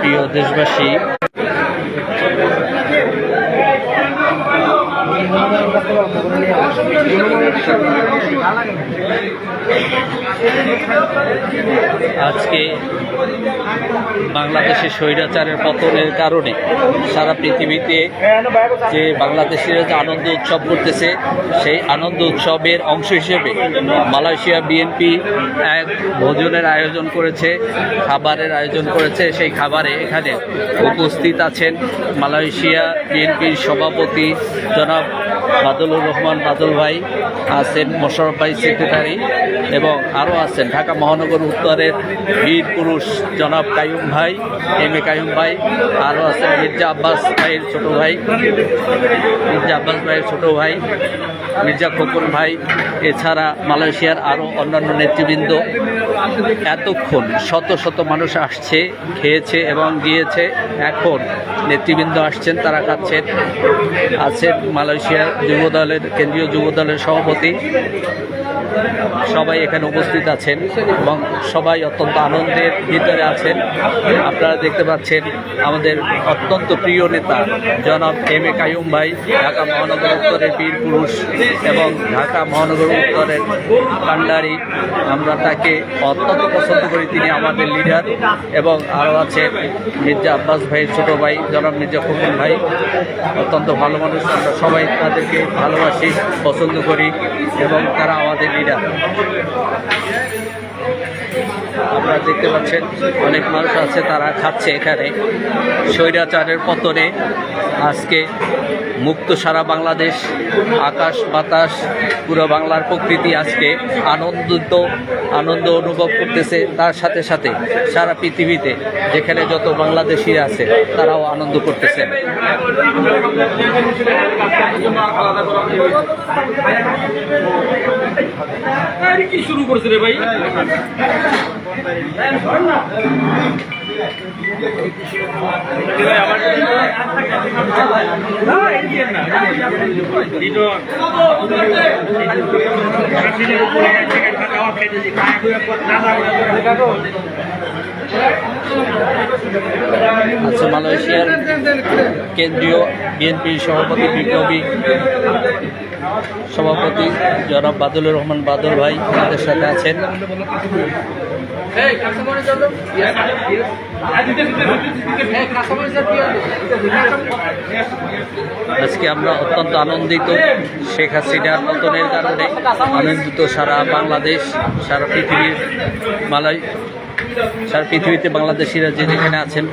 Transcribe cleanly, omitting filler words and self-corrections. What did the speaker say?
প্রিয় দেশবাসী, আজকে বাংলাদেশে স্বৈরাচারের পতনের কারণে সারা পৃথিবীতে যে বাংলাদেশিরা যে আনন্দ উৎসব করতেছে, সেই আনন্দ উৎসবের অংশ হিসেবে মালয়েশিয়া বিএনপি এক ভোজনের আয়োজন করেছে, খাবারের আয়োজন করেছে। সেই খাবারে এখানে উপস্থিত আছেন মালয়েশিয়া বিএনপির সভাপতি জনাব বাদলুর রহমান বাদল ভাই, আছেন মোশাররফ ভাই সেক্রেটারি, এবং আরও আছেন ঢাকা মহানগর উত্তরের বীর পুরুষ জনাব কাইয়ুম ভাই, এম এ কাইয়ুম ভাই, আরও আছেন মির্জা আব্বাস ভাইয়ের ছোটো ভাই, মির্জা খোকন ভাই, এছাড়া মালয়েশিয়ার আরও অন্যান্য নেতৃবৃন্দ। এতক্ষণ শত শত মানুষ আসছে, খেয়েছে এবং গিয়েছে। এখন নেতৃবৃন্দ আসছেন, তারা খাচ্ছেন। আছেন মালয়েশিয়ার যুবদলের কেন্দ্রীয় যুবদলের সভাপতি, সবাই এখানে উপস্থিত আছেন এবং সবাই অত্যন্ত আনন্দের ভিতরে আছেন। আপনারা দেখতে পাচ্ছেন আমাদের অত্যন্ত প্রিয় নেতা জনাব এম এ কাইয়ুম ভাই, ঢাকা মহানগর উত্তরের বীর পুরুষ এবং ঢাকা মহানগর উত্তরের কান্ডারি। আমরা তাকে অত্যন্ত পছন্দ করি, তিনি আমাদের লিডার। এবং আরও আছে মির্জা আব্বাস ভাইয়ের ছোটো ভাই জনাব মির্জা খোকন ভাই, অত্যন্ত ভালো মানুষ। আমরা সবাই তাদেরকে ভালোবাসি, পছন্দ করি এবং তারা আমাদের লিডার। আপনারা দেখতে পাচ্ছেন অনেক মানুষ আছে, তারা খাচ্ছে এখানে। স্বৈরাচারের পতনে আজকে মুক্ত সারা বাংলাদেশ, আকাশ বাতাস পুরো বাংলার প্রকৃতি আজকে আনন্দ অনুভব করতেছে। তার সাথে সাথে সারা পৃথিবীতে যেখানে যত বাংলাদেশি আছে তারাও আনন্দ করতেছে। কি শুরু করছে রে ভাই? আচ্ছা, মালয়েশিয়ার কেন্দ্রীয় বিএনপির সভাপতি বিপ্লবী সভাপতি জনাব বাদলুর রহমান বাদল ভাই আমাদের সাথে আছেন। আজকে আমরা অত্যন্ত আনন্দিত। শেখ হাসিনার পতনের কারণে আনন্দিত সারা বাংলাদেশ, সারা পৃথিবীতে বাংলাদেশিরা যে যেখানে আছেন।